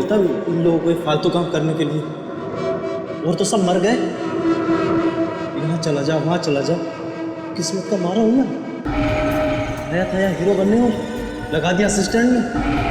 मिलता इन लोगों को फालतू काम करने के लिए। और तो सब मर गए, यहाँ चला जा वहाँ चला जा, किस्मत का मारा हूँ ना। आया था यहाँ हीरो बनने और लगा दिया असिस्टेंट में।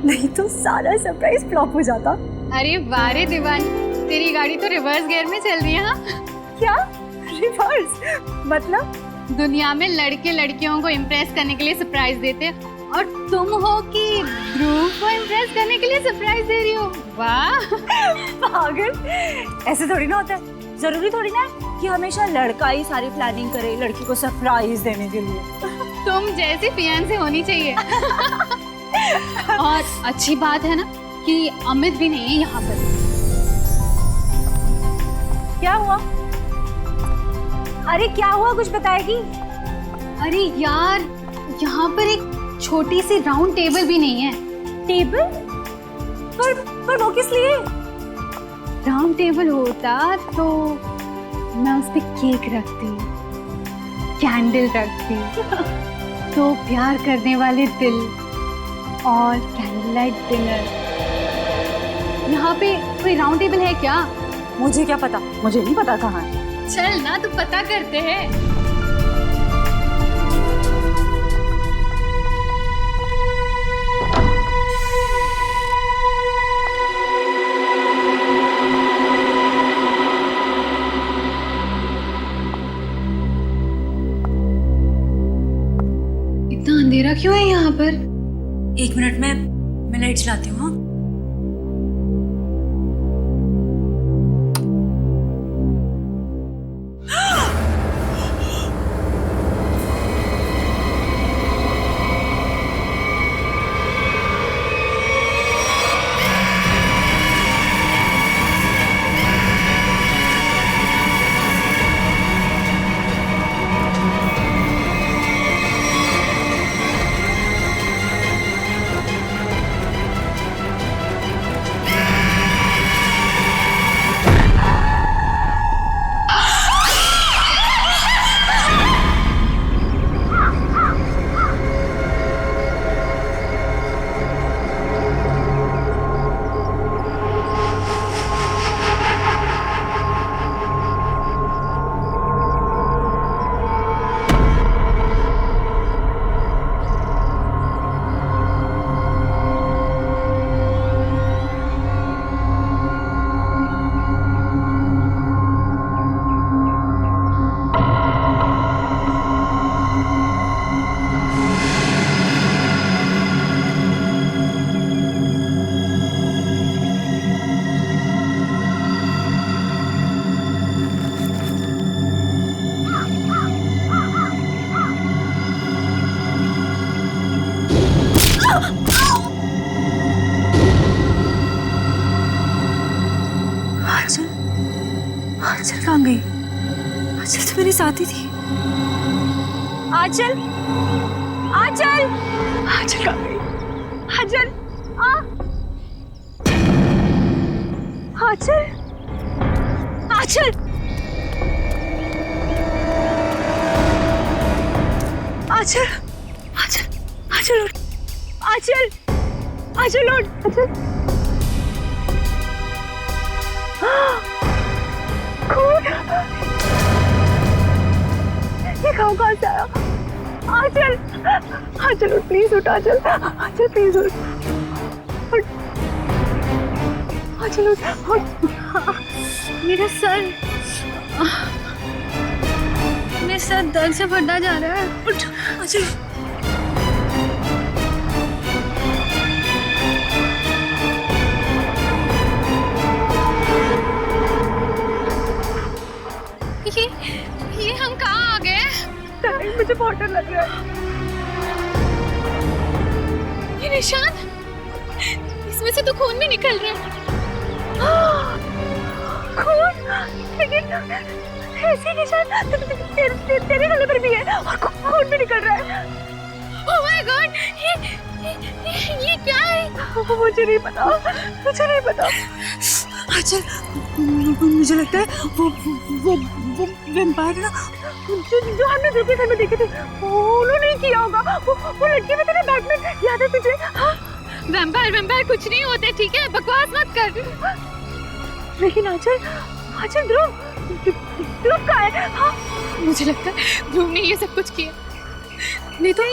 नहीं तो सारा सरप्राइज फ्लॉप हो जाता। अरे वारे दीवानी, तेरी गाड़ी तो रिवर्स गियर में चल रही है। हाँ क्या रिवर्स मतलब? दुनिया में लड़के लड़कियों को इम्प्रेस करने के लिए सरप्राइज देते हैं और तुम हो कि ध्रुव को इम्प्रेस करने के लिए सरप्राइज दे रही हो। वाह पागल, ऐसे थोड़ी ना होता है। जरूरी थोड़ी ना है कि हमेशा लड़का ही सारी प्लानिंग करे लड़की को सरप्राइज देने के लिए। तुम जैसी फियांसे होनी चाहिए। और अच्छी बात है ना कि अमित भी नहीं है यहाँ पर। क्या हुआ? अरे क्या हुआ, कुछ बताएगी? अरे यार, यहाँ पर एक छोटी सी राउंड टेबल भी नहीं है। टेबल? पर वो किस लिए? राउंड टेबल होता तो मैं उस पे केक रखती, कैंडल रखती, तो प्यार करने वाले दिल और कैंडल लाइट डिनर। यहाँ पे कोई राउंड टेबल है क्या? मुझे क्या पता, मुझे नहीं पता कहाँ है। चल ना, तो पता करते हैं। इतना अंधेरा क्यों है यहाँ पर? 1 मिनट में मैं लाइट चलाती हूँ। आंचल कहाँ गई? आंचल तो मेरे साथ ही थी। आंचल, आंचल, आंचल कहाँ गई? आंचल, आंचल, आंचल, आंचल, आंचल, आंचल उठ, आंचल, आंचल उठ, आंचल। खून! ये खाओ कहाँ से आया? आंचल, आंचल उठ, प्लीज उठ, आंचल, आंचल प्लीज उठ, उठ। आंचल उठ। मेरा सर दर्द से फटा जा रहा है। उठ आंचल। ये हम कहाँ आ गए? मुझे बहुत डर लग रहा है। ये निशान, इसमें से तो खून भी निकल रहा है। खून? लेकिन ऐसे निशान तेरे गले पर भी है और खून भी निकल रहा है। ओह माय गॉड, ये क्या है? मुझे नहीं पता। आंचल, मुझे लगता है वो वैम्पायर ना जो हमने दूसरे घर में देखे थे, उन्होंने ही किया होगा। वो लड़की में तेरे बैग में, याद है तुझे? वैम्पायर कुछ नहीं होते, ठीक है? बकवास मत कर। लेकिन आंचल ध्रुव कहाँ है? हाँ, मुझे लगता है ध्रुव ने ये सब कुछ किया। नहीं तो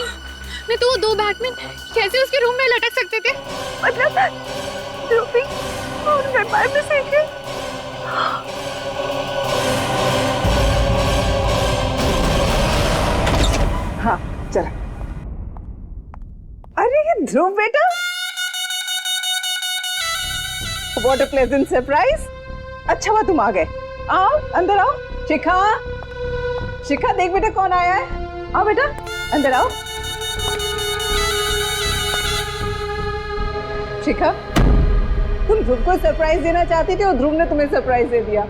वो दो बैटमैन कैसे उसके रूम में लटक सकते थे? मतलब ध्रुव भी उन वैम्पायर में से एक है। हाँ चल। अरे ये ध्रुव बेटा, व्हाट अ प्लेजेंट सरप्राइज। अच्छा हुआ तुम आ गए। आओ अंदर आओ। शिखा देख बेटा कौन आया है। आओ बेटा अंदर आओ। शिखा, तुम ध्रुव को सरप्राइज देना चाहती थी और ध्रुव ने तुम्हें सरप्राइज दे दिया।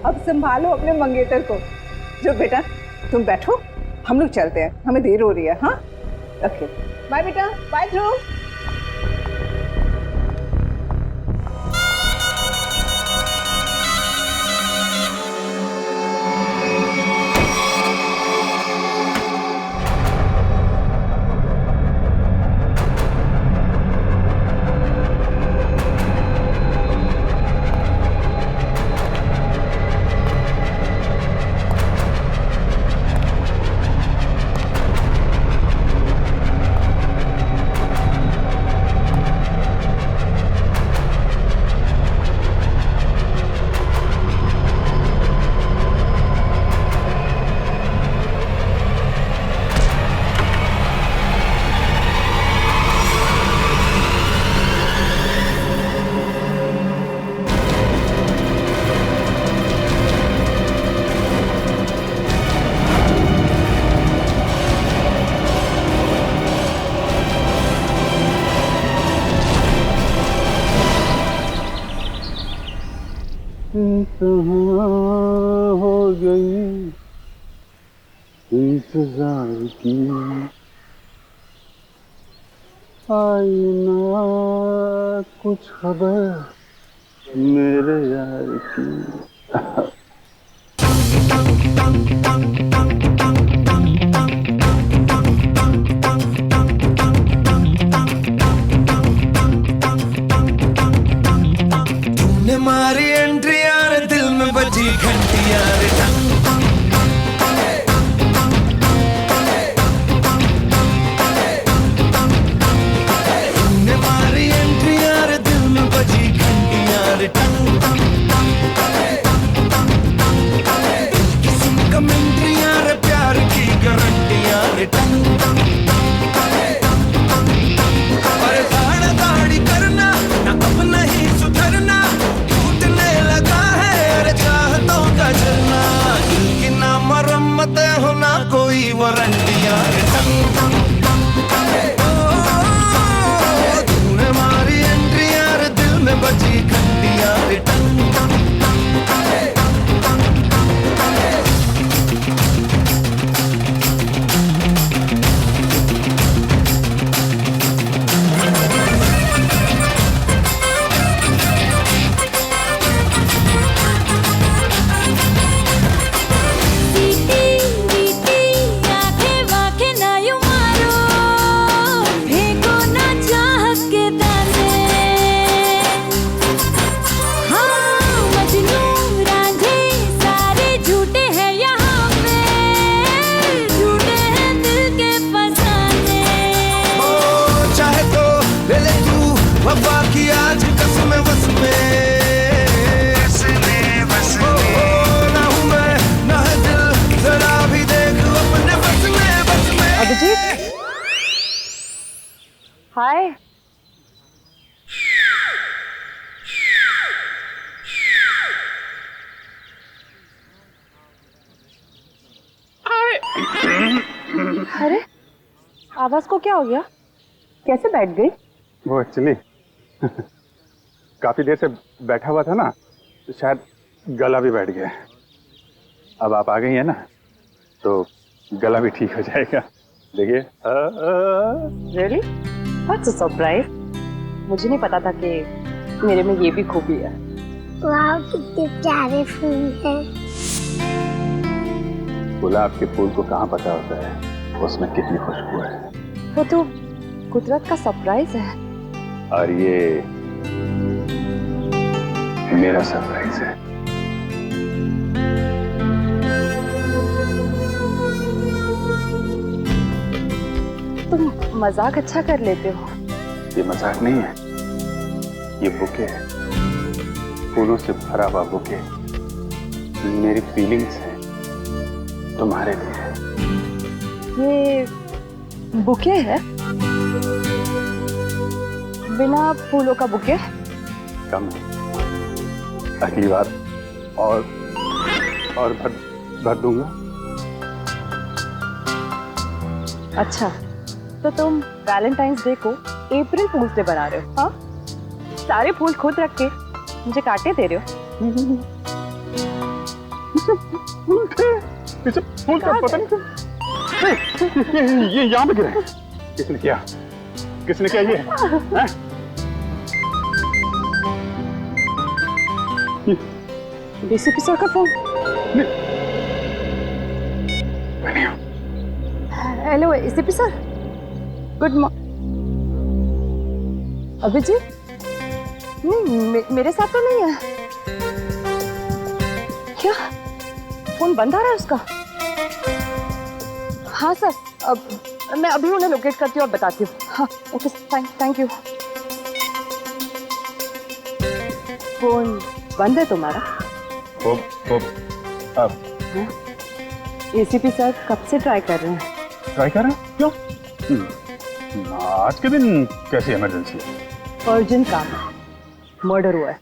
अब संभालो अपने मंगेतर को। जो बेटा तुम बैठो, हम लोग चलते हैं, हमें देर हो रही है। हाँ ओके, बाय बेटा। बाय ध्रुव। हो गई इंतजार की, आई ना कुछ खबर मेरे यार की। मारी एंट्री यार, दिल में बजी घंटी यार। तूने मारी एंट्री यार, दिल में बजी घंटी यार। दिल की सुन कमेंट्री यार, प्यार की गारंटी यार। पर दाढ़ा दाढ़ी करना ना, अब नहीं सुधरना, मरम्मत होना कोई वारंटी यार। तूने मारी एंट्री यार, दिल में बजी घंटी यार। वफा की आज कसम बस में अरे आवाज को क्या हो गया? कैसे बैठ गई? वो एक्चुअली काफी देर से बैठा हुआ था ना, तो शायद गला भी बैठ गया। अब आप आ गई है ना, तो गला भी ठीक हो जाएगा। देखिए। रियली? What's a surprise. मुझे नहीं पता था कि मेरे में ये भी खूबी है। वाह कितने प्यारे फूल हैं। गुलाब के फूल को कहाँ पता होता है उसमें कितनी खुशबू है। वो तो कुदरत का सरप्राइज है। और ये मेरा सरप्राइज है। तुम मजाक अच्छा कर लेते हो। ये मजाक नहीं है, ये बुके है, फूलों से भरा हुआ बुके। मेरी फीलिंग्स है तुम्हारे लिए। ये बुके है? बिना फूलों का बुके? कम है। अगली बार और भर दूंगा। अच्छा, तो तुम वैलेंटाइंस डे को अप्रैल फूल्स डे बना रहे हो? हाँ, सारे फूल खुद रख के मुझे काटने दे रहे हो? फूल का पता नहीं ये यहाँ पे गिरे। किसने किया? किसने किया ये? डीसीपी सर का phone. Hello ACP sir, good morning. Abhijeet? नहीं, मेरे साथ तो नहीं है। क्या फोन बंद आ रहा है उसका? हाँ सर, अब मैं अभी उन्हें लोकेट करती हूँ और बताती हूँ। हाँ ओके, थैंक यू। फोन बंद है तुम्हारा? अब एसीपी सर कब से ट्राई कर रहे हैं? ट्राई कर रहे हैं? क्यों? आज के दिन कैसी इमरजेंसी है? अर्जेंट काम है, मर्डर हुआ है।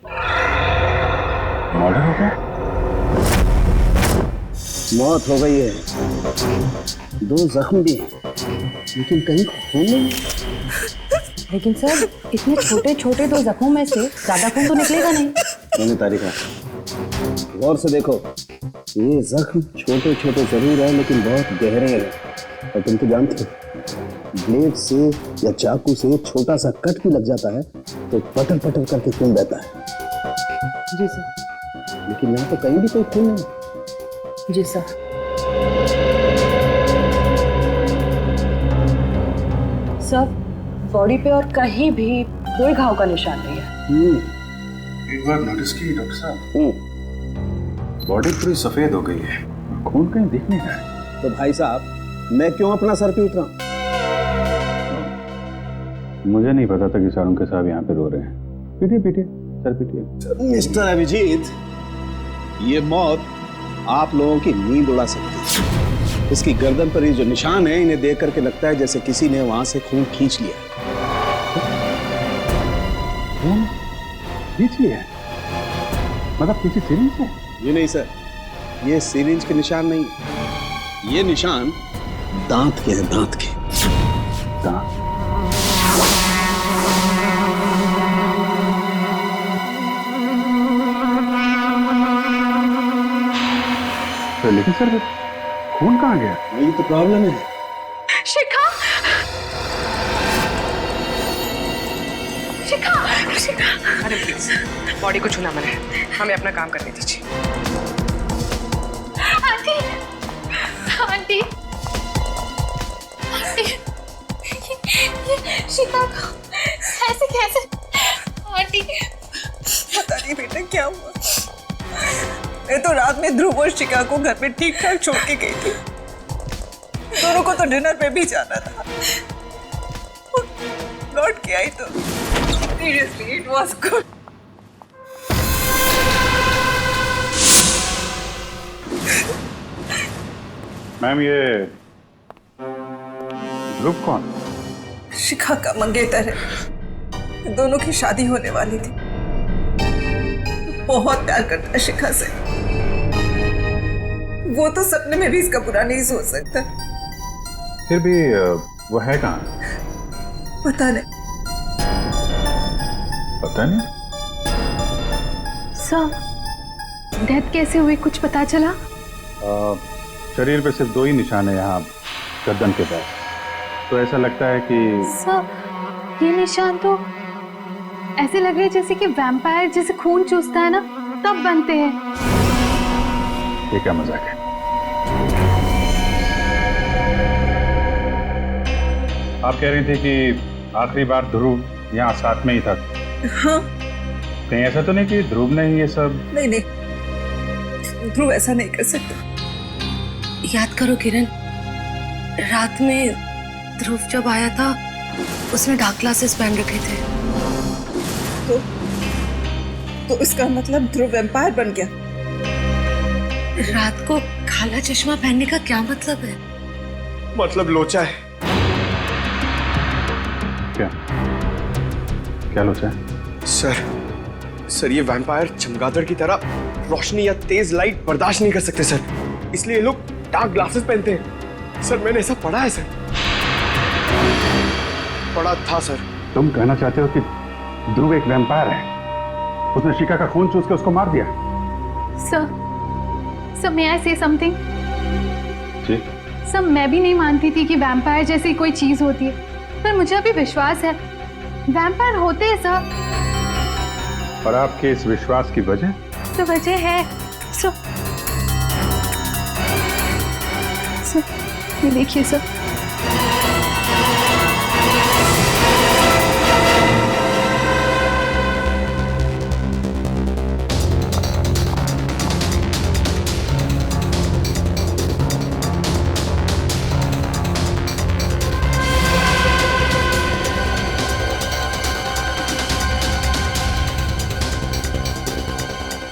मर्डर हो गया? मौत हो गई है, 2 जख्म भी हैं, लेकिन कहीं खून नहीं। लेकिन सर इतने छोटे छोटे 2 जख्मों में से ज्यादा खून तो निकलेगा नहीं। मैंने तारीखा गौर से देखो, ये जख्म छोटे छोटे जरूर है लेकिन बहुत गहरे हैं। और तुम तो जानते हो, ब्लेड से या चाकू से छोटा सा कट भी लग जाता है तो पटर पटर करके खून बहता है। जी सर। लेकिन यहाँ तो कहीं भी कोई खून नहीं। जी सर। सर बॉडी पे और कहीं भी कोई घाव का निशान नहीं है। एक बार नोटिस की डॉक्टर साहब, बॉडी पूरी सफेद हो गई है, खून कहीं दिख नहीं रहा है। तो भाई साहब, मैं क्यों अपना सर पीट रहा हूँ? मुझे नहीं पता था कि सारुण के साहब यहाँ पे रो रहे हैं। पीटिए पीटिए, सर पीटिए। मिस्टर अभिजीत, ये मौत आप लोगों की नींद उड़ा सकती है। इसकी गर्दन पर ये जो निशान है, इन्हें देख करके लगता है जैसे किसी ने वहां से खून खींच लिया। खून खींच लिया? मतलब किसी सिरिंज से? ये नहीं सर, ये सिरिंज के निशान नहीं, ये निशान दांत के हैं, दांत के। दांत? लेकिन सर खून कहाँ गया? यही तो प्रॉब्लम है। शिखा, शिखा, शिखा। अरे प्लीज, बॉडी को छूना मना है, हमें अपना काम करने दीजिए। आंटी, आंटी, आंटी, ये शिखा को ऐसे कैसे? आंटी, पता नहीं बेटा क्या हुआ। मैं तो रात में ध्रुव और शिखा को घर पे ठीक ठाक छोड़ के गई थी। दोनों को तो डिनर पे भी जाना था। लौट के आई तो seriously it was good. Ma'am, ये ध्रुव कौन? शिखा का मंगेतर है, दोनों की शादी होने वाली थी। बहुत प्यार करता है शिखा से। वो तो सपने में भी इसका बुरा नहीं सोच सकता। फिर भी वो है कहाँ? पता नहीं। पता नहीं। सर डेथ कैसे हुई कुछ पता चला? शरीर पे सिर्फ 2 ही निशान है यहाँ गर्दन के पास, तो ऐसा लगता है कि सर ये निशान तो ऐसे लग रहे हैं जैसे कि वैम्पायर जैसे खून चूसता है ना तब बनते हैं। ये क्या मजाक है? आप कह रही थी कि आखिरी बार ध्रुव यहाँ साथ में ही था। हाँ। कहीं ऐसा तो नहीं कि ध्रुव ने ही ये सब? नहीं नहीं, ध्रुव ऐसा नहीं कर सकता। याद करो किरण, रात में ध्रुव जब आया था उसने डार्क ग्लासेस पहन रखे थे। तो इसका मतलब ध्रुव वैम्पायर बन गया। रात को काला चश्मा पहनने का क्या मतलब है? मतलब लोचा है। क्या क्या लोचा है? सर ये वैम्पायर चमगादड़ की तरह रोशनी या तेज लाइट बर्दाश्त नहीं कर सकते सर, इसलिए ये लोग डार्क ग्लासेस पहनते हैं। सर मैंने ऐसा पढ़ा है सर, पढ़ा था सर। तुम कहना चाहते हो कि ध्रुव एक वैम्पायर है? उसने शिखा का खून चूस के उसको मार दिया? Sir may I say something? जी। सर मैं भी नहीं मानती थी कि वैम्पायर जैसी कोई चीज होती है, पर मुझे अभी विश्वास है वैम्पायर होते हैं सर। और आपके इस विश्वास की वजह? तो वजह है सर ये देखिए सर।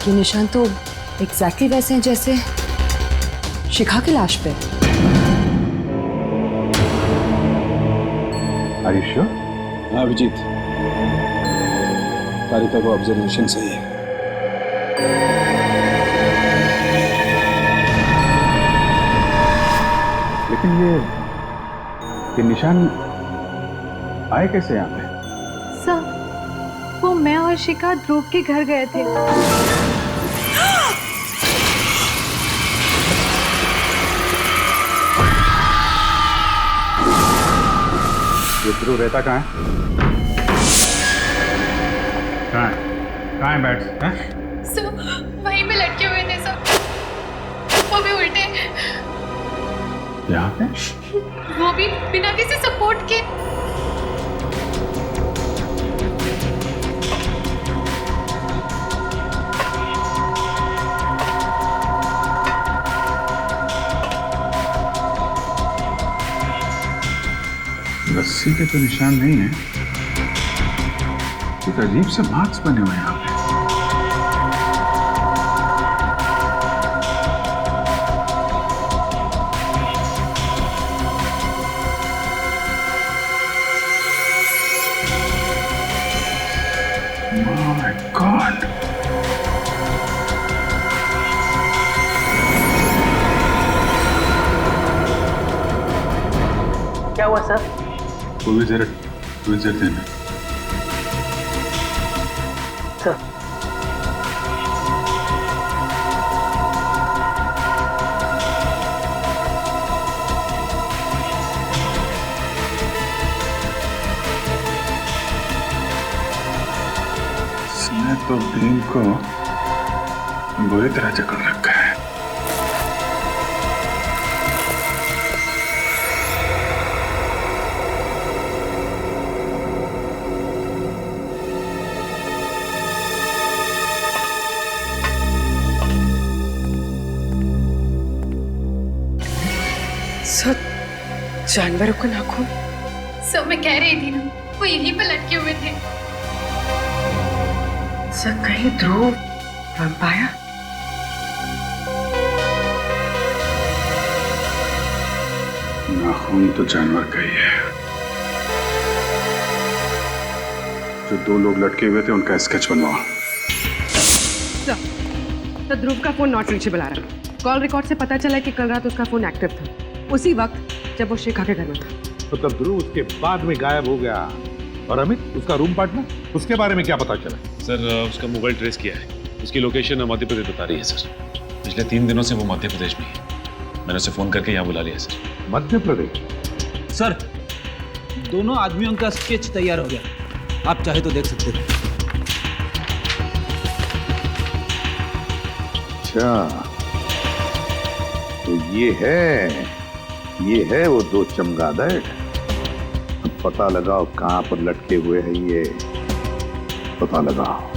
ये निशान तो एग्जैक्टली वैसे हैं जैसे शिखा की लाश पे। Are you sure? हाँ अभिजीत, कारिका को ऑब्जर्वेशन सही है। लेकिन ये निशान आए कैसे यहाँ पे? सर वो मैं और शिखा ध्रुव के घर गए थे। ये ध्रुव रहता कहाँ है? कहाँ है बैट्स? हैं? सर वहीं पे लटके हुए थे सर, वो भी उल्टे, यहाँ पे? वो भी बिना किसी सपोर्ट के। रस्सी के तो निशान नहीं है, कुछ अजीब से मार्क्स बने हुए हैं यहाँ पे। Oh my God! क्या हुआ सर? वो भी जरा देना। सर इसने तो भीम को बुरी तरह जकड़ रखा है। सर जानवरों को नाखून? सर मैं कह रही थी ना वो यहीं पे लटके हुए थे। सर कहीं ध्रुव वैम्पायर? नाखून तो जानवर का ही है। जो 2 लोग लटके हुए थे उनका स्केच बनवाओ। सर ध्रुव का फोन नॉट रीचेबल आ रहा है। कॉल रिकॉर्ड से पता चला कि कल रात उसका फोन एक्टिव था, उसी वक्त जब वो शिखा के घर में था। तो तब ध्रुव उसके बाद में गायब हो गया। और अमित, उसका रूम पार्टनर, उसके बारे में क्या पता चला? सर उसका मोबाइल ट्रेस किया है, उसकी लोकेशन मध्य प्रदेश बता रही है सर। पिछले 3 दिनों से वो मध्य प्रदेश में है। मैंने उसे फोन करके यहाँ बुला लिया सर। मध्य प्रदेश? सर, दोनों आदमियों का स्केच तैयार हो गया, आप चाहे तो देख सकते हैं। अच्छा, तो ये है वो 2 चमगादड़। अब पता लगाओ कहां पर लटके हुए हैं ये, पता लगाओ।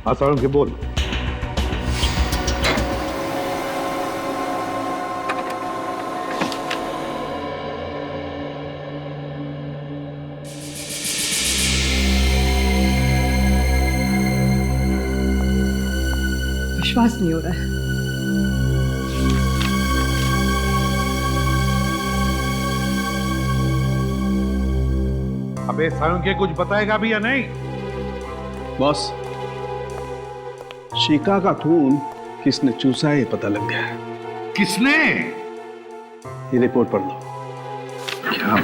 हाँ सारुण के बोल। विश्वास नहीं हो रहा है। अबे सारुण के कुछ बताएगा भी या नहीं? बॉस, शिखा का खून किसने चूसा है ये पता लग गया है। किसने? ये रिपोर्ट पढ़ लो। क्या?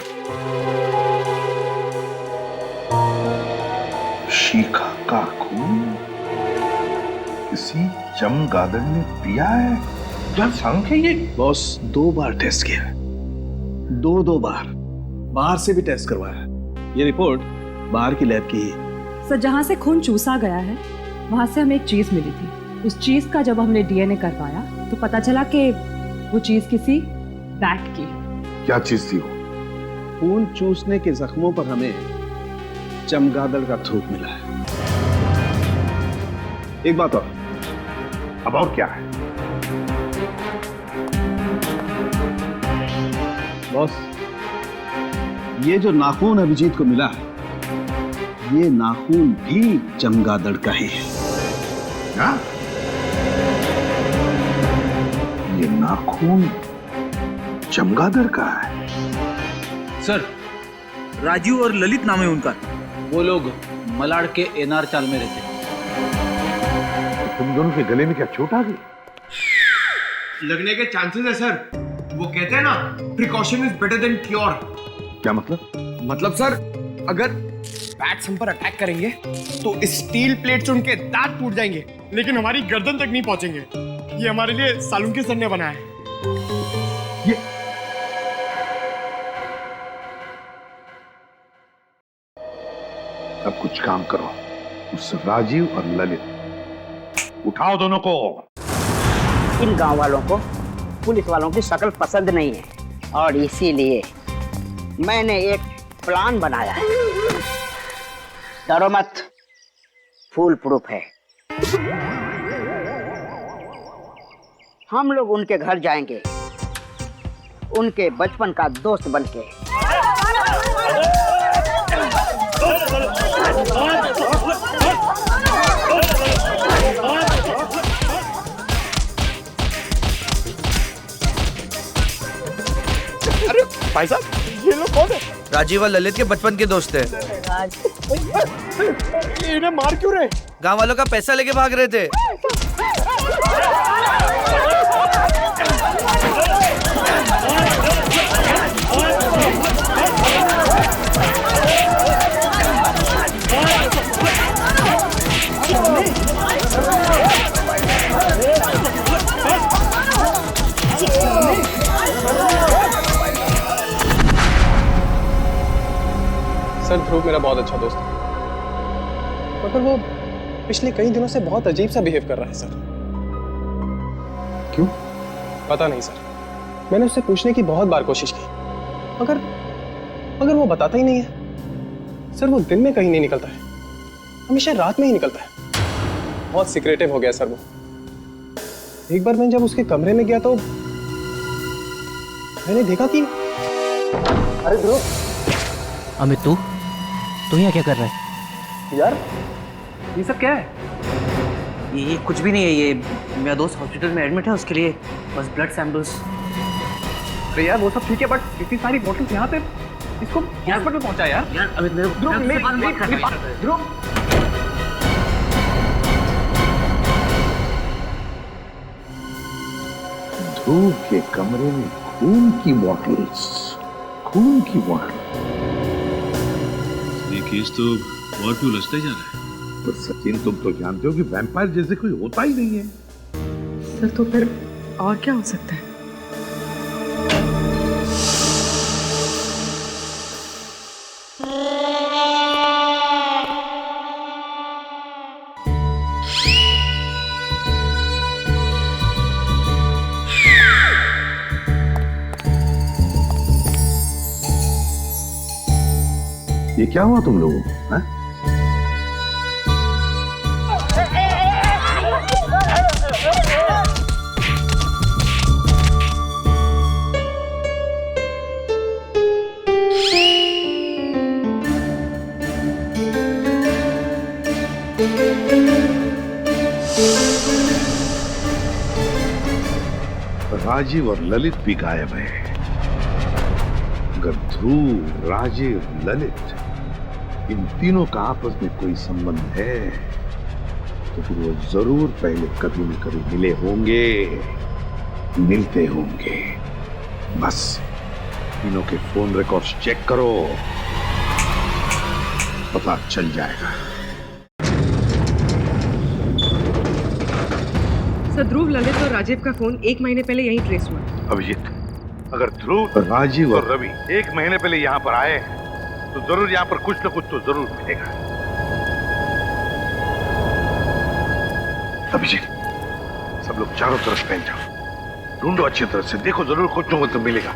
शिखा का खून किसी चमगादड़ ने पिया है? क्या संख्या ये? बॉस, 2 बार टेस्ट किया, 2 बार, बाहर से भी टेस्ट करवाया। ये रिपोर्ट बाहर की लैब की है। सर, जहाँ से खून चूसा गया है वहाँ से हमें एक चीज मिली थी। उस चीज का जब हमने डीएनए करवाया तो पता चला कि वो चीज किसी बैट की है। क्या चीज थी वो? खून चूसने के जख्मों पर हमें चमगादड़ का थूक मिला है। एक बात और। अब और क्या है? बॉस, ये जो नाखून अभिजीत को मिला है, ये नाखून भी चमगादड़ का ही है। क्या? ये नाखून चमगादड़ का है? सर, राजू और ललित नाम है उनका। वो लोग मलाड़ के एनआर चाल में रहते। तुम दोनों के गले में क्या चोट आ गई? लगने के चांसेस है सर। वो कहते हैं ना, precaution is better than cure. क्या मतलब? मतलब सर, अगर बैट्स हम पर अटैक करेंगे तो स्टील प्लेट से उनके दांत टूट जाएंगे, लेकिन हमारी गर्दन तक नहीं पहुंचेंगे। ये हमारे लिए सालुंके सर ने बनाया है। ये अब कुछ काम करो, उस राजीव और ललित उठाओ दोनों को। इन गांव वालों को पुलिस वालों की शक्ल पसंद नहीं है और इसीलिए मैंने एक प्लान बनाया है। डरो मत, फुल प्रूफ है। हम लोग उनके घर जाएंगे, उनके बचपन का दोस्त बनके। अरे भाई साहब, ये लोग कौन है? राजीव और ललित के बचपन के दोस्त हैं। इन्हें मार क्यों रहे? गांव वालों का पैसा लेके भाग रहे थे। सर, ध्रुव मेरा बहुत अच्छा दोस्त है, मगर वो पिछले कई दिनों से बहुत अजीब सा बिहेव कर रहा है सर। क्यों? पता नहीं सर, मैंने उससे पूछने की बहुत बार कोशिश की, मगर वो बताता ही नहीं है। सर, वो दिन में कहीं नहीं निकलता है, हमेशा रात में ही निकलता है। बहुत सीक्रेटिव हो गया सर वो। एक बार मैं जब उसके कमरे में गया तो मैंने देखा कि अरे ध्रुव, अमित तू यहाँ क्या कर रहा है? यार ये सब क्या है? ये कुछ भी नहीं है, ये मेरा दोस्त हॉस्पिटल में एडमिट है, उसके लिए बस ब्लड सैंपल्स। अरे यार वो सब ठीक है, बट इतनी सारी बोतल्स यहाँ पे, इसको हॉस्पिटल पहुंचा यार। यार अमित, ध्रुव, ध्रुव के कमरे में खून की बॉटल्स, खून की बॉटल। ये केस तो और क्यों उलझता ही जा रहा है। पर सचिन, तुम तो जानते हो कि वैम्पायर जैसे कोई होता ही नहीं है। सर तो फिर और क्या हो सकता है? ये क्या हुआ तुम लोगों को? हैं? राजीव और ललित भी गायब है। अगर ध्रुव, राजीव, ललित इन तीनों का आपस में कोई संबंध है तो फिर वो जरूर पहले कभी न कभी मिले होंगे, मिलते होंगे। बस तीनों के फोन रिकॉर्ड्स चेक करो, पता चल जाएगा। सर ध्रुव, ललित और राजीव का फोन 1 महीने पहले यहीं ट्रेस हुआ। अभिजीत, अगर ध्रुव, राजीव और रवि 1 महीने पहले यहाँ पर आए तो जरूर यहाँ पर कुछ न कुछ तो जरूर मिलेगा। अभिजीत, सब लोग चारों तरफ फैल जाओ, ढूंढो अच्छी तरह से, देखो जरूर कुछ न कुछ तो मिलेगा।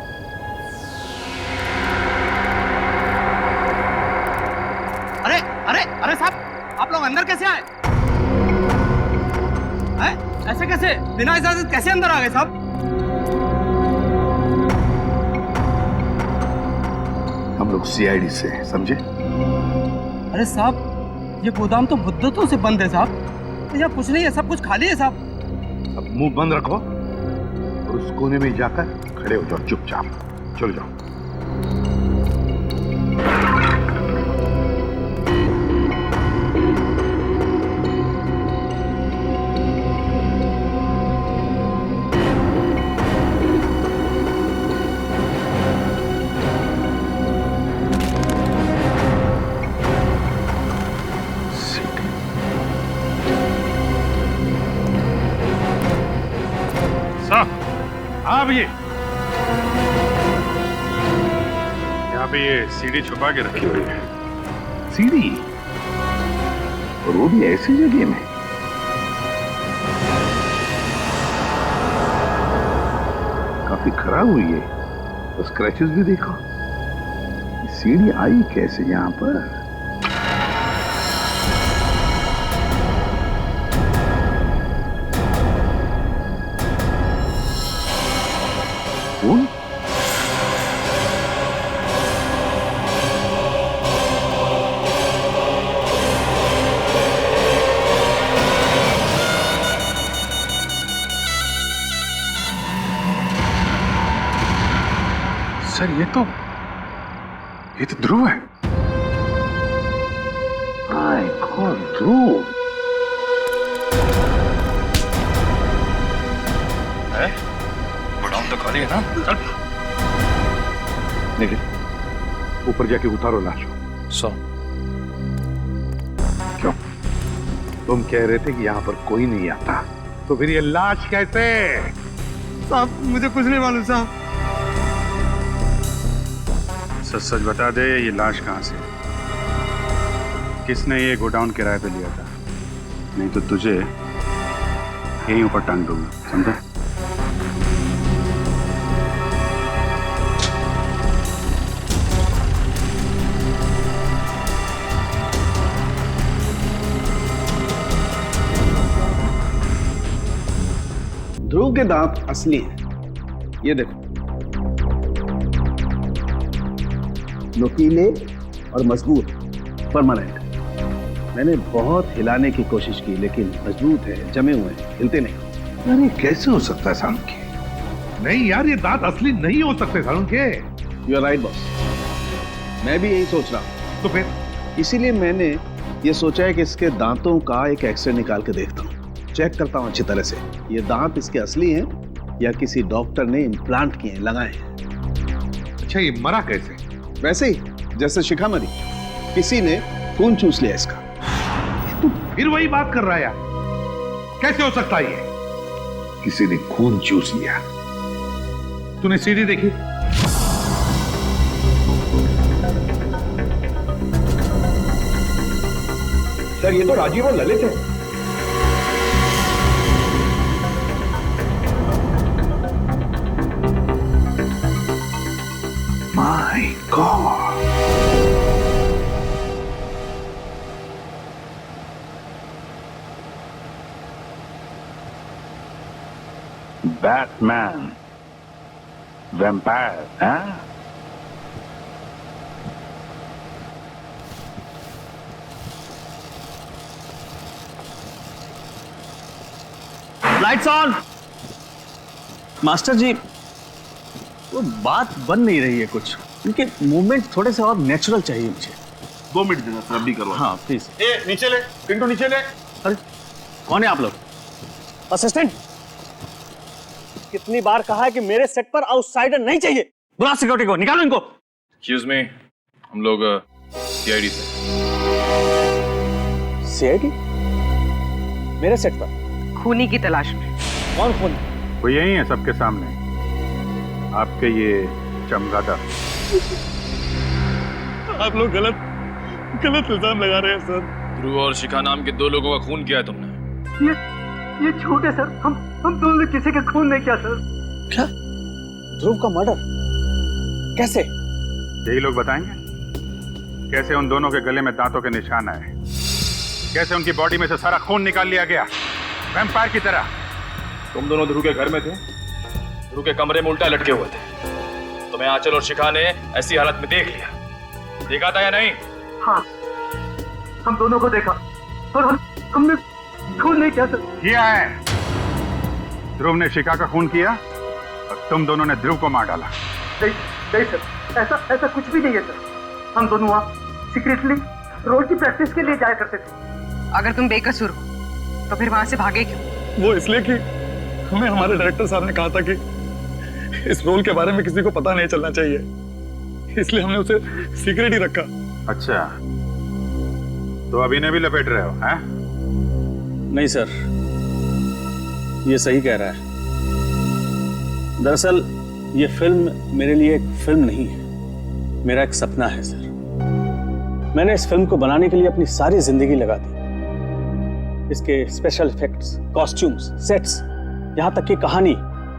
अरे अरे अरे साहब, आप लोग अंदर कैसे आए? ऐसे कैसे, बिना इजाजत कैसे अंदर आ गए साहब? हम लोग सीआईडी से हैं, समझे? अरे साहब, ये गोदाम तो मुद्दतों से बंद है साहब। यहाँ कुछ नहीं है, सब कुछ खाली है साहब। अब मुंह बंद रखो और उस कोने में जाकर खड़े हो जाओ चुपचाप। चलो जाओ। हाँ भैया, यहाँ पे ये सीढ़ी छुपा के रखी हुई है। सीढ़ी? और वो भी ऐसी जगह में? काफी खराब हुई है, तो स्क्रैचेस भी देखो। सीढ़ी आई कैसे यहाँ पर? कौन? सर ये तो ध्रुव है। माय गॉड, ध्रुव है? गोडाउन तो खाली है ना? चल। नहीं, ऊपर जाके उतारो लाश। क्यों? तुम कह रहे थे कि यहाँ पर कोई नहीं आता, तो फिर ये लाश कैसे? साहब मुझे कुछ नहीं मालूम साहब। सच सच बता दे, ये लाश कहाँ से? किसने ये गोडाउन किराए पे लिया था? नहीं तो तुझे यहीं ऊपर टांग दूंगा, समझा? ध्रुव के दांत असली हैं। ये देखो, नुकीले और मजबूत, परमानेंट। मैंने बहुत हिलाने की कोशिश की लेकिन मजबूत है, जमे हुए हैं, हिलते नहीं। यार ये कैसे हो सकता है सालुंके? नहीं यार, ये दांत असली नहीं हो सकते Salunke. You are right boss, मैं भी यही सोच रहा हूँ। तो फिर इसीलिए मैंने ये सोचा है कि इसके दांतों का एक एक्सरे निकाल के देखता हूँ, चेक करता हूँ अच्छी तरह से। ये दांत इसके असली हैं या किसी डॉक्टर ने इम्प्लांट किए लगाए हैं। अच्छा, ये मरा कैसे? वैसे ही जैसे शिखा मरी, किसी ने खून चूस लिया इसका। तू फिर वही बात कर रहा है यार, कैसे हो सकता है ये? किसी ने खून चूस लिया? तूने सीडी देखी? सर ये तो राजीव और ललित है। माय गॉड, बैटमैन, वैम्पायर, हाँ? Lights on. मास्टर जी, वो बात बन नहीं रही है कुछ, उनके मूवमेंट थोड़े से और नेचुरल चाहिए मुझे। 2 मिनट देना सर, अभी करवा। हाँ प्लीज। नीचे ले, पिंटू नीचे ले। अरे कौन है आप लोग? असिस्टेंट, कितनी बार कहा है कि मेरे सेट पर आउटसाइडर नहीं चाहिए। बुला सिक्योरिटी को, निकालो इनको। एक्सक्यूज मी, हम लोग सीआईडी से। सीआईडी? मेरे सेट पर खूनी की तलाश में। कौन खूनी? वो यही है सबके सामने, आपके ये चमगादड़। आप लोग गलत इल्जाम लगा रहे हैं सर। ध्रुव और शिखा नाम के 2 लोगों का खून किया है तुमने। ये झूठ है सर, हम दोनों ने किसी का खून नहीं किया सर। क्या? ध्रुव का मर्डर कैसे? यही लोग बताएंगे कैसे उन दोनों के गले में दांतों के निशान आए, कैसे उनकी बॉडी में से सारा खून निकाल लिया गया वैम्पायर की तरह। तुम दोनों ध्रुव के घर में थे, ध्रुव के कमरे में उल्टा लटके हुए थे। तुम्हें आंचल और शिखा ने ऐसी हालत में देख लिया, देखा था या नहीं? हाँ, हम दोनों को देखा और हमने खून नहीं किया सर। किया है। ध्रुव ने शिखा का खून किया और तुम दोनों ने ध्रुव को मार डाला। नहीं सर, ऐसा कुछ भी नहीं है सर। हम दोनों वहाँ सीक्रेटली रोल की प्रैक्टिस के लिए जाया करते थे। अगर तुम बेकसूर हो तो फिर वहां से भागे क्यों? वो इसलिए कि हमें हमारे डायरेक्टर साहब ने कहा था कि इस रोल के बारे में किसी को पता नहीं चलना चाहिए, इसलिए हमने उसे सीक्रेट ही रखा। अच्छा, तो अभी ने भी लपेट रहे हो, हैं? नहीं सर, ये सही कह रहा है। दरअसल ये फिल्म मेरे लिए एक फिल्म नहीं है, मेरा एक सपना है सर। मैंने इस फिल्म को बनाने के लिए अपनी सारी जिंदगी लगा दी। इसके स्पेशल इफेक्ट्स, कॉस्ट्यूम्स, सेट्स, यहाँ तक की कहानी,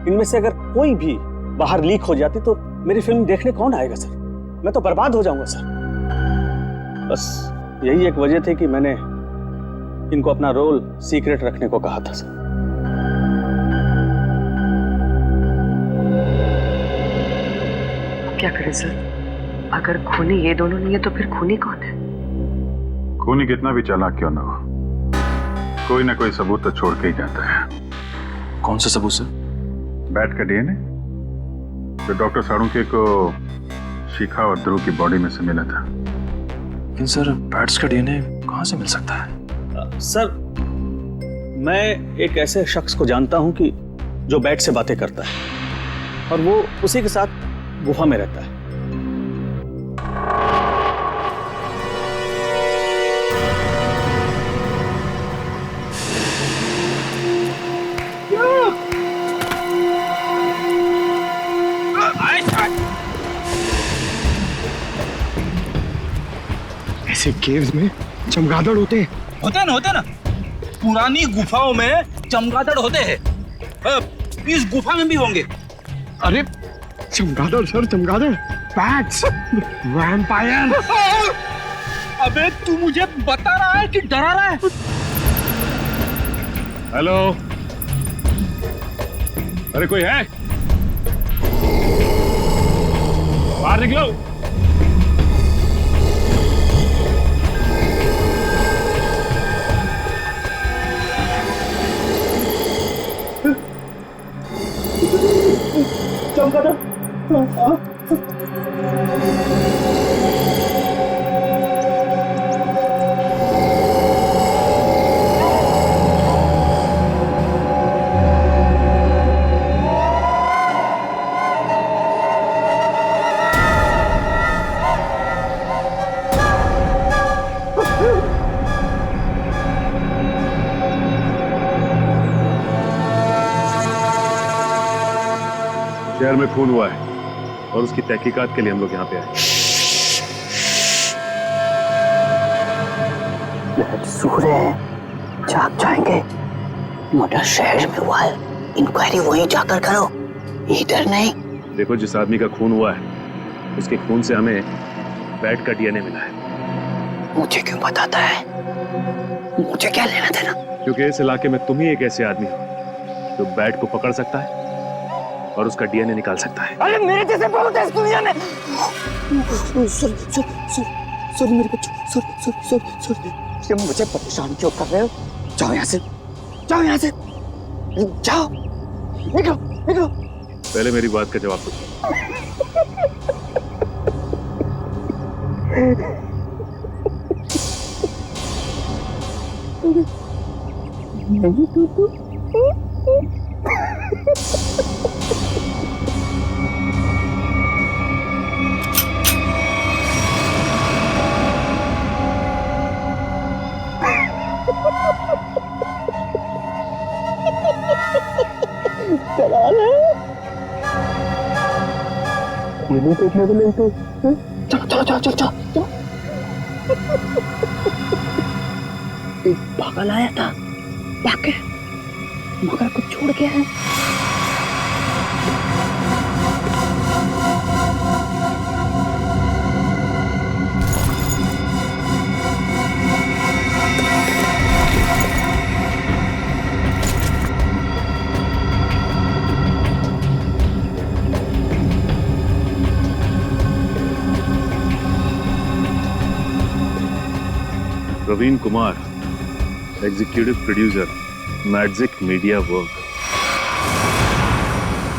इनमें से अगर कोई भी बाहर लीक हो जाती तो मेरी फिल्म देखने कौन आएगा सर? मैं तो बर्बाद हो जाऊंगा सर। बस यही एक वजह थी कि मैंने इनको अपना रोल सीक्रेट रखने को कहा था सर। क्या करें सर? अगर खूनी ये दोनों नहीं है तो फिर खूनी कौन है? खूनी कितना भी चालाक क्यों ना हो, कोई ना कोई सबूत तो छोड़ के ही जाता है। कौन सा सबूत सर? बैट का डीएनए जो डॉक्टर साळुंखे को शिखा और ध्रुव की बॉडी में से मिला था। लेकिन सर, बैट्स का डीएनए कहाँ से मिल सकता है? सर, मैं एक ऐसे शख्स को जानता हूं कि जो बैट से बातें करता है और वो उसी के साथ गुफा में रहता है। ऐसे केव्स में चमगादड़ होते हैं। होते ना पुरानी गुफाओं में चमगादड़ होते हैं। इस गुफा में भी होंगे। अरे चमगादड़ सर, चमगादड़, बैट्स, वैम्पायर। अबे तू मुझे बता रहा है कि डरा रहा है? हेलो, अरे कोई है? बाहर निकलो। चमगादड़। शहर में खून हुआ है और उसकी तहकीकात के लिए हम लोग यहाँ पे आए। मंसूर है, जाग जाएंगे। मर्डर शहर में हुआ है, इंक्वायरी वहीं जाकर करो, इधर नहीं। देखो, जिस आदमी का खून हुआ है उसके खून से हमें बैट का डीएनए मिला है। मुझे क्यों बताता है? मुझे क्या लेना देना? क्योंकि इस इलाके में तुम ही एक ऐसे आदमी हो जो बैट को पकड़ सकता है और उसका डीएनए निकाल सकता है। अरे मेरे जैसे बहुत है इस दुनिया में। सॉरी मेरे बच्चों, सॉरी। तुम मुझे परेशान क्यों कर रहे हो? जाओ यहाँ से, जाओ यहाँ से, जाओ, निकलो। पहले मेरी बात का जवाब दो। मुझे देखने को नहीं चलो। एक पागल आया था, भागे, मगर कुछ छोड़ गया है। Praveen Kumar, executive producer, magic media work.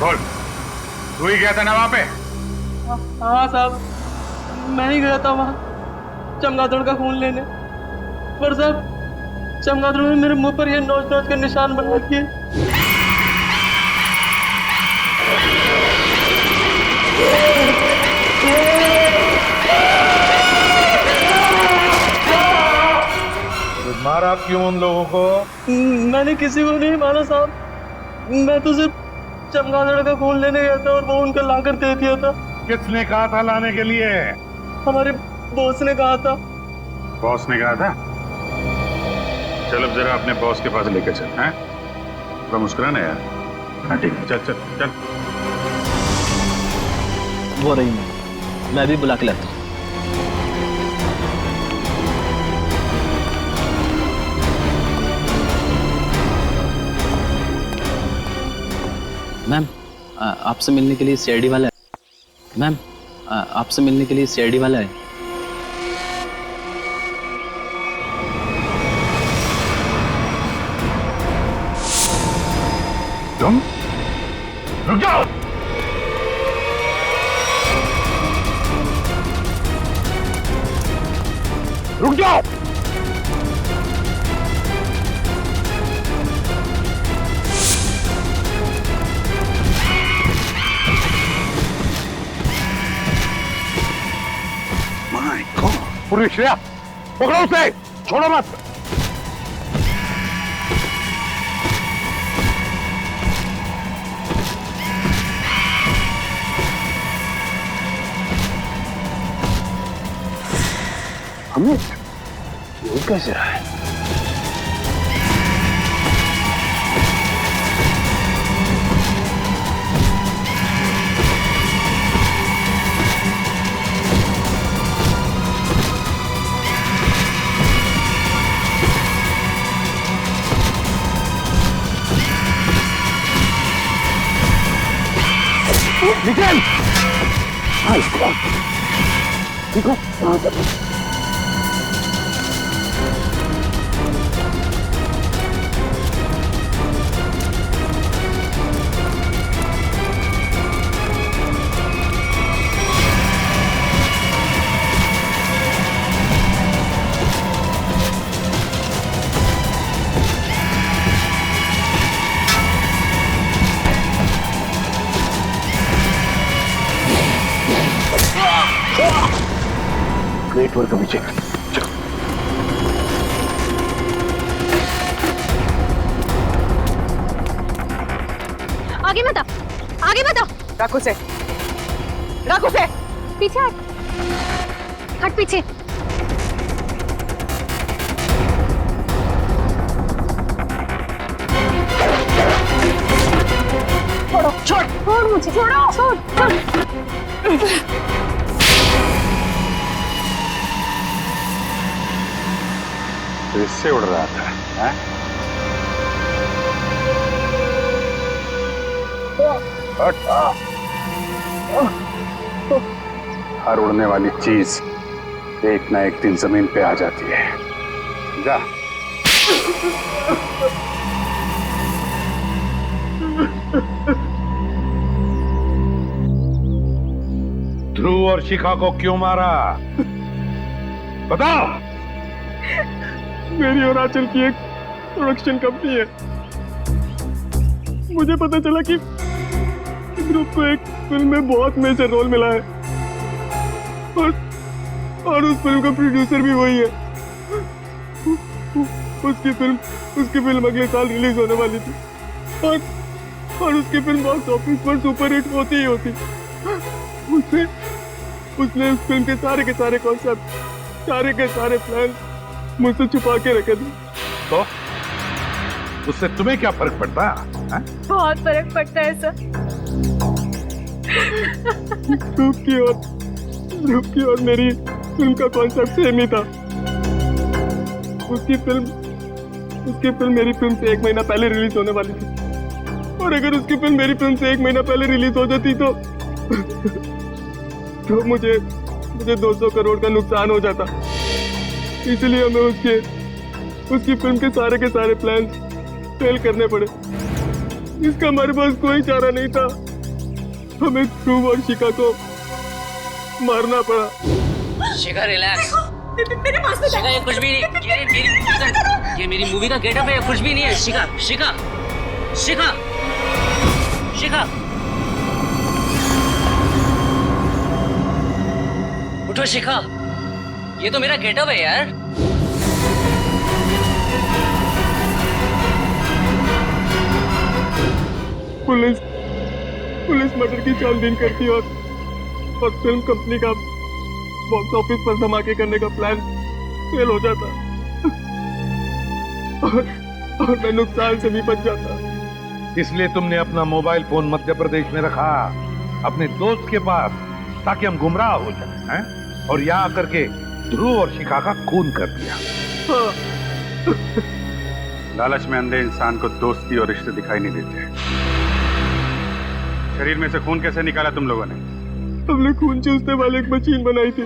बोल, तू ही गया था ना वहां पे? हाँ साहब, मैं ही गया था वहाँ चमगादड़ का खून लेने, पर साहब चमगादड़ ने मेरे मुंह पर ये नोच के निशान बना रखे। मारा क्यों उन लोगों को? मैंने किसी को नहीं मारा साहब, मैं तो सिर्फ चमगादड़ का खून लेने गया था और वो उनको लाकर दे दिया था। किसने कहा था लाने के लिए? हमारे बॉस ने कहा था। बॉस ने कहा था? चल अब जरा अपने बॉस के पास लेके चल। हैं? थोड़ा मुस्कुराना यार। हाँ ठीक है, चल। वो रही मैं भी बुला के लाता हूँ। मैम, आपसे मिलने के लिए सीआईडी वाला है। मैम, आपसे मिलने के लिए सीआईडी वाला है। तुम रुक जाओ। रुक जाओ। पूरी श्रेया, पकड़ो उसे, छोड़ो मत। हमें ये कैसे रहा है? निकल! देखो, नेटवर्क का पीछे। आगे मत आओ, आगे मत आओ। रख उसे, रख उसे। पीछे हट पीछे। छोड़ो, छोड़ मुझे, छोड़ो, छोड़। तो इससे उड़ रहा था, हैं? हर उड़ने वाली चीज एक ना एक दिन जमीन पे आ जाती है, जा। ध्रुव और शिखा को क्यों मारा? बताओ। मेरी और आंचल की एक प्रोडक्शन कंपनी है। मुझे पता चला कि ध्रुव को एक फिल्म में बहुत मेजर रोल मिला है और उस फिल्म का प्रोड्यूसर भी वही है। उसकी फिल्म अगले साल रिलीज होने वाली थी और उसकी फिल्म बॉक्स ऑफिस पर सुपर हिट होती ही होती। उसने उस फिल्म के सारे कॉन्सेप्ट, सारे प्लान मुझसे छुपा के रखे थे। तो उससे तुम्हें क्या फर्क पड़ता है? बहुत फर्क पड़ता है सर। ध्रुव की और मेरी फिल्म का कॉन्सेप्ट सेम ही था। उसकी फिल्म मेरी फिल्म से 1 महीना पहले रिलीज होने वाली थी और अगर उसकी फिल्म मेरी फिल्म से 1 महीना पहले रिलीज हो जाती तो मुझे 200 करोड़ का नुकसान हो जाता। इसलिए हमें उसकी फिल्म के सारे प्लान फेल करने पड़े। इसका हमारे पास कोई चारा नहीं था। हमें ध्रुव और शिखा को मारना पड़ा। शिखा रिलैक्स। शिखा ये कुछ भी नहीं, ये मेरी मूवी का गेटअप है, कुछ भी नहीं है। शिखा शिखा शिखा शिखा उठो शिखा, ये तो मेरा गेटअप है यार। पुलिस मर्डर की छानबीन करती और फिल्म कंपनी का बॉक्स ऑफिस पर धमाके करने का प्लान फेल हो जाता और मैं नुकसान से भी बच जाता। इसलिए तुमने अपना मोबाइल फोन मध्य प्रदेश में रखा, अपने दोस्त के पास, ताकि हम गुमराह हो जाए, हैं? और यहाँ करके ध्रुव और शिखा का खून कर दिया। लालच में अंधे इंसान को दोस्ती और रिश्ते दिखाई नहीं देते। शरीर में से खून कैसे निकाला तुम लोगों ने? हमने खून चूसने वाली एक मशीन बनाई थी।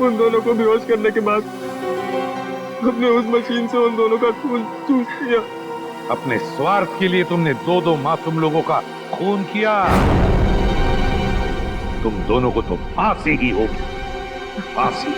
उन दोनों को बेहोश करने के बाद हमने उस मशीन से उन दोनों का खून चूस दिया। अपने स्वार्थ के लिए तुमने 2 मासूम लोगों का खून किया। तुम दोनों को तो फांसी ही होगी, फांसी।